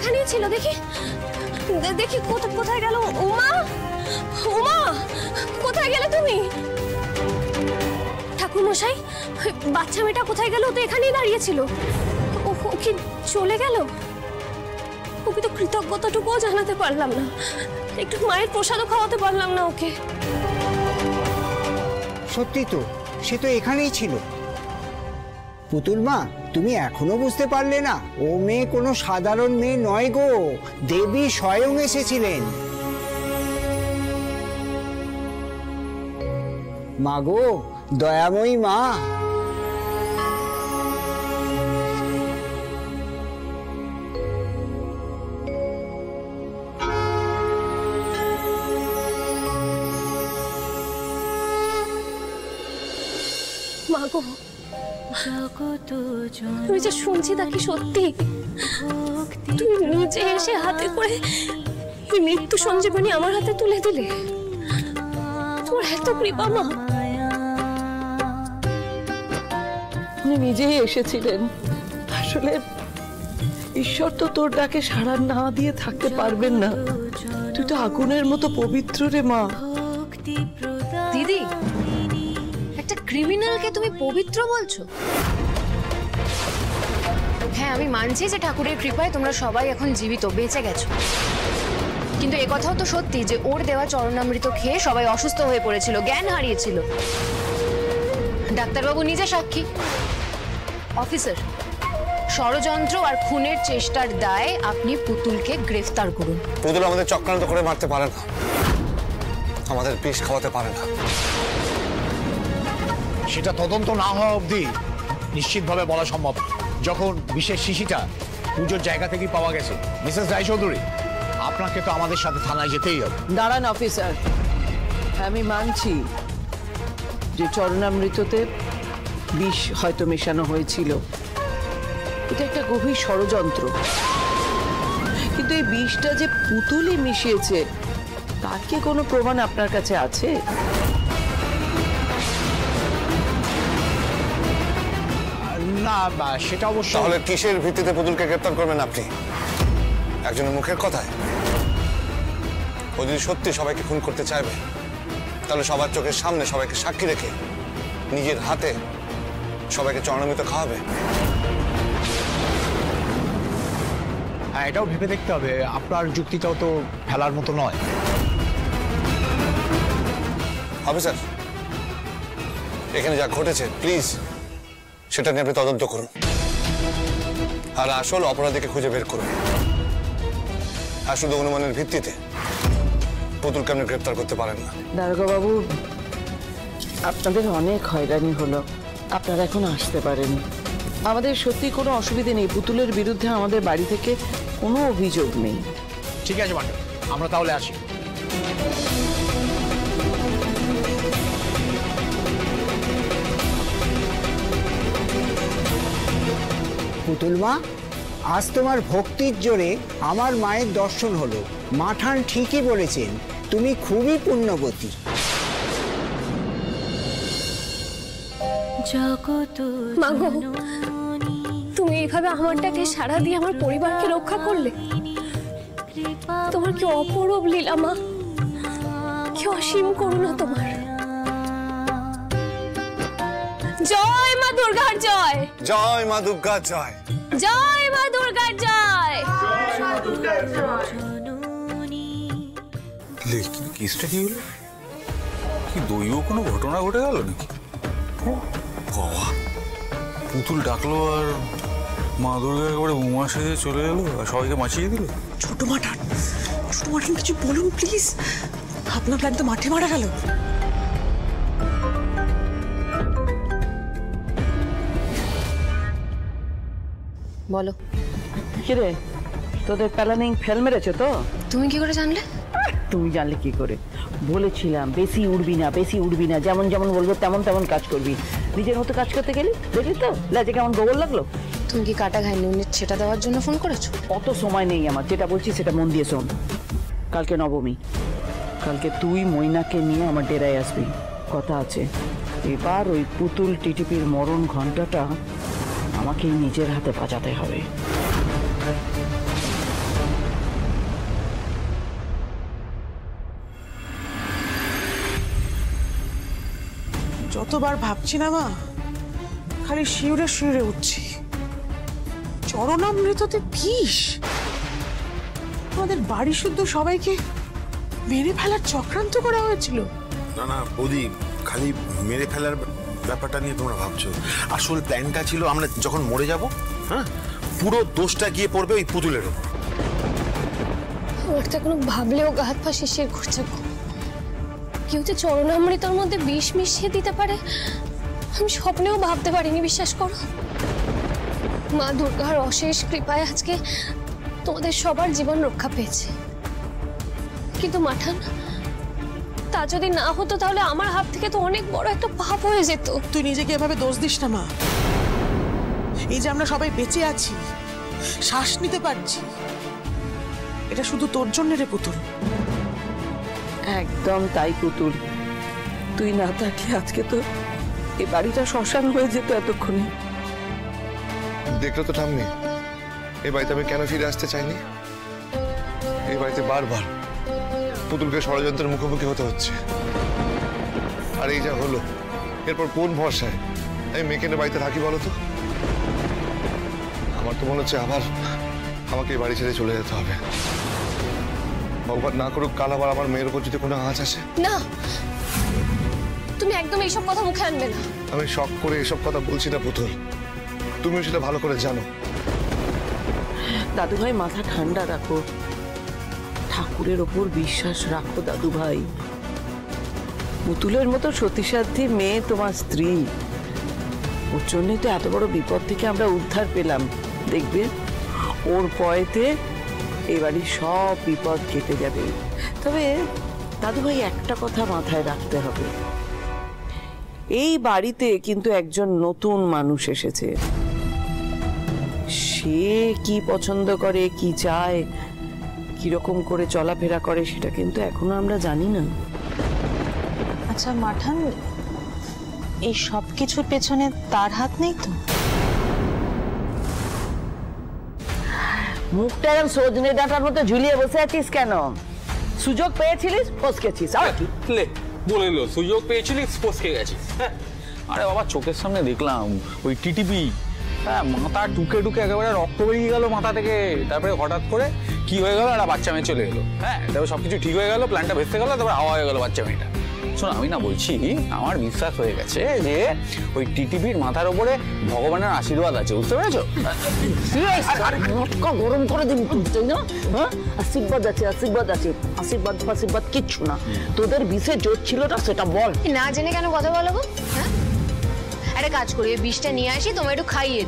এখানেই ছিল। দেখি দেখি কোথায় গেল? উমা, উমা, কোথায় গেলে তুমি? ঠাকুর মশাই, বাচ্চা মেয়েটা কোথায় গেল? তো এখানেই দাঁড়িয়ে ছিল। ও কি চলে গেল? ওকে তো কৃতজ্ঞতাটুকুও জানাতে পারলাম না, একটু মায়ের প্রসাদও খাওয়াতে পারলাম না ওকে। সত্যি তো, সে তো এখানেই ছিল। পুতুল মা, তুমি এখনো বুঝতে পারলে না? ও মেয়ে কোনো সাধারণ মেয়ে নয় গো, দেবী স্বয়ং এসেছিলেন। মা গো, দয়াময়ী মা। মা গো, তুমি যে শুনছি তা কি সত্যি? তুমি নিজে এসে হাতে করে এই মৃত্যু সঞ্জীবনী আমার হাতে তুলে দিলে। তোমার এত কৃপা মা। উনি নিজেই এসেছিলেন। আসলে ঈশ্বর তো তোর ডাকে সাড়া না দিয়ে থাকতে পারবেন না। তুই তো আগুনের মতো পবিত্র রে মা। দিদি, একটা ক্রিমিনালকে তুমি পবিত্র বলছো? হ্যাঁ, আমি মানছি যে ঠাকুরের কৃপায় তোমরা সবাই এখন জীবিত, বেঁচে গেছো, কিন্তু এ কথাও তো সত্যি যে ওর দেওয়া চরণামৃত খেয়ে সবাই অসুস্থ হয়ে পড়েছিল, জ্ঞান হারিয়েছিল। ডাক্তারবাবু নিজে সাক্ষী। অফিসার, ষড়যন্ত্র আর খুনের চেষ্টার দায়ে আপনি পুতুলকে গ্রেফতার করুন। পুতুল আমাদের চক্রান্ত করে মারতে পারে না, আমাদের বিষ খাওয়াতে পারে না। সেটা তদন্ত না হওয়া অবধি নিশ্চিতভাবে বলা সম্ভব। যখন বিশেষ শিশিটা পুজোর জায়গা থেকেই পাওয়া গেছে, মিসেস রায়চৌধুরী, আপনাকে তো আমাদের সাথে থানায় যেতেই হবে। দাঁড়ান অফিসার, আমি মানছি যে চরণামৃততে বিষ হয়তো মেশানো হয়েছিল। এটা একটা গভীর ষড়যন্ত্র, কিন্তু এই বিষটা যে পুতুলই মিশিয়েছে তার কি কোনো প্রমাণ আপনার কাছে আছে? না, সেটা অবশ্য। তাহলে কিসের ভিত্তিতে পুতুলকে গ্রেফতার করবেন আপনি? একজনের মুখের কথায়? ও যদি সত্যি সবাইকে খুন করতে চাইবে, তাহলে সবার চোখের সামনে সবাইকে সাক্ষী রেখে নিজের হাতে সবাইকে চরণামৃত খাওয়াবে। হ্যাঁ, এটাও ভেবে দেখতে হবে। আপনার যুক্তিটাও তো ফেলার মতো নয়। অফিসার, এখানে যা ঘটেছে প্লিজ সেটা নিয়ে আপনি তদন্ত করুন, আর আসল অপরাধীকে খুঁজে বের করুন। আর শুধু অনুমানের ভিত্তিতে পুতুলকে আপনি গ্রেফতার করতে পারেন না। দারোগা বাবু, আপনাদের অনেক হয়রানি হলো, আপনারা এখন আসতে পারেন। আমাদের সত্যি কোনো অসুবিধে নেই, পুতুলের বিরুদ্ধে আমাদের বাড়ি থেকে কোনো অভিযোগ নেই। ঠিক আছে ম্যাডাম, আমরা তাহলে আসি। পুতুল মা, আজ তোমার ভক্তির জোরে আমার মায়ের দর্শন হলো। মাঠান ঠিকই বলেছেন, তুমি খুবই পুণ্যবতী। মা গো, তুমি এইভাবে আমার ডাকে সাড়া দিয়ে আমার পরিবারকে রক্ষা করলে। তোমার কি অপরূপ লীলা মা, কি অসীম করুণা তোমার। জয় মা দুর্গার জয়, জয় মা দুর্গা জয়, জয় মা দুর্গার জয়। কেসটা কি হলো? কি দৈব কোনো ঘটনা ঘটে গেল নাকি? বাবা, পুতুল ডাকলো আর মা দুর্গা একেবারে উমা সেজে চলে এলো আর সবাইকে বাঁচিয়ে দিল। ছোট মাঠান কিছু বলুন প্লিজ, আপনার প্ল্যান তো মাঠে মারা গেল। বলো। কিরে, তোদের প্ল্যানিং ফেল মেরেছে তো? তুমি কি করে জানলে? তুমি জানলে কি করে? বলেছিলাম বেশি উড়বি না, বেশি উড়বি না, যেমন যেমন বলবো তেমন তেমন কাজ করবি। নিজের মতো কাজ করতে গেলি, দেখলি তো লাজে কেমন গোবর লাগলো। তুমি কি কাটা ঘাইনি ইউনিট সেটা দেওয়ার জন্য ফোন করেছো? অত সময় নেই আমার, যেটা বলছি সেটা মন দিয়ে শোন। কালকে নবমী, কালকে তুই ময়নাকে নিয়ে আমার ডেরায় আসবি, কথা আছে। এবার ওই পুতুল টিটিপির মরণ ঘন্টাটা আমাকেই নিজের হাতে বাজাতে হবে। যতবার ভাবছি না মা, খালি শিউরে শিউরে উঠছি। চরণামৃততে বিষ, আমাদের বাড়ি শুদ্ধ সবাইকে মেরে ফেলার চক্রান্ত করা হয়েছিল। না না বৌদি, খালি মেরে ফেলার ব্যাপারটা নিয়ে তোমরা ভাবছো। আসল প্ল্যানটা ছিল আমরা যখন মরে যাব, হ্যাঁ, পুরো দোষটা গিয়ে পড়বে ওই পুতুলের উপর। আমার তো কোনো ভাবলেও গা হাত পা শিরশির করছে গো। কেউ যে চরণামৃতর মধ্যে বিষ মিশিয়ে দিতে পারে আমি স্বপ্নেও ভাবতে পারিনি, বিশ্বাস করো। মা দুর্গার অশেষ কৃপায় আজকে তোমাদের সবার জীবন রক্ষা পেয়েছে, কিন্তু মাঠান, তা যদি না হতো তাহলে আমার হাত থেকে তো অনেক বড় একটা পাপ হয়ে যেত। তুই নিজেকে এভাবে দোষ দিস না মা। এই যে আমরা সবাই বেঁচে আছি, শ্বাস নিতে পারছি, এটা শুধু তোর জন্য রে পুতুল। একদম তাই পুতুল, তুই না থাকলে আজকে তো এই বাড়িটা শ্মশান হয়ে যেত এতক্ষণে। দেখলো তো ঠাম্মি, এই বাড়িতে আমি কেন ফিরে আসতে চাইনি। এই বাড়িতে বারবার পুতুলকে ষড়যন্ত্রের মুখোমুখি হতে হচ্ছে, আর এই যা হলো, এরপর কোন ভরসায় আমি মেয়েকে নিয়ে বাড়িতে থাকি বলো তো? আমার তো মনে হচ্ছে আবার আমাকে এই বাড়ি ছেড়ে চলে যেতে হবে। ভগবান না করুক কাল আবার আমার মেয়ের উপর যদি কোনো আঁচ আসে। না, তুমি একদম এইসব কথা মুখে আনবে না। আমি শখ করে এসব কথা বলছি না পুতুল, তুমিও সেটা ভালো করে জানো। দাদু ভাই, মাথা ঠান্ডা রাখো, ঠাকুরের ওপর বিশ্বাস রাখো দাদু ভাই। পুতুলের মতো সতীসাধ্যী মেয়ে তোমার স্ত্রী, ওর জন্যই তো এত বড় বিপদ থেকে আমরা উদ্ধার পেলাম। দেখবে ওর পয়েতে এবারই সব বিপদ কেটে যাবে। তবে দাদু ভাই, একটা কথা মাথায় রাখতে হবে, এই বাড়িতে কিন্তু একজন নতুন মানুষ এসেছে। সে কি পছন্দ করে, কি চায়, কিরকম করে চলাফেরা করে, সেটা কিন্তু এখনো আমরা জানি না। আচ্ছা মাঠান, এই সব কিছুর পেছনে তার হাত নেই তো? মুখটা এরকম সজনে ডাঁটার মতো ঝুলিয়ে বসে আছিস কেন? সুযোগ পেয়েছিলিস, ফসকেছিস। আর কি লে বলে এলো, সুযোগ পেয়েছিলিস, ফসকে গেছিস। আরে বাবা, চোখের সামনে দেখলাম ওই টিটিপি, হ্যাঁ, মাথা টুকে টুকে একেবারে রক্ত বেরিয়ে গেল মাথা থেকে। তারপরে হঠাৎ করে কি হয়ে গেল, একটা বাচ্চা মেয়ে চলে এলো। হ্যাঁ, তারপরে সবকিছু ঠিক হয়ে গেল, প্ল্যানটা ভেস্তে গেল, তারপরে হাওয়া হয়ে গেল বাচ্চা মেয়েটা। শোনো, আমি না বলছি, আমার বিশ্বাস হয়ে গেছে যে ওই টিটিপির মাথার উপরে ভগবানের আশীর্বাদ আছে, বুঝতে পেরেছো? গরম করে দিবি না? হ্যাঁ, আশীর্বাদ আছে, আশীর্বাদ আছে, আশীর্বাদ ফাশীর্বাদ কিচ্ছু না। তোদের বিষে জোর ছিল না, সেটা বল। না জেনে কেন কথা বলবো? হ্যাঁ, একটা কাজ করি, বিষটা নিয়ে আসি, তোমায় একটু খাইয়ে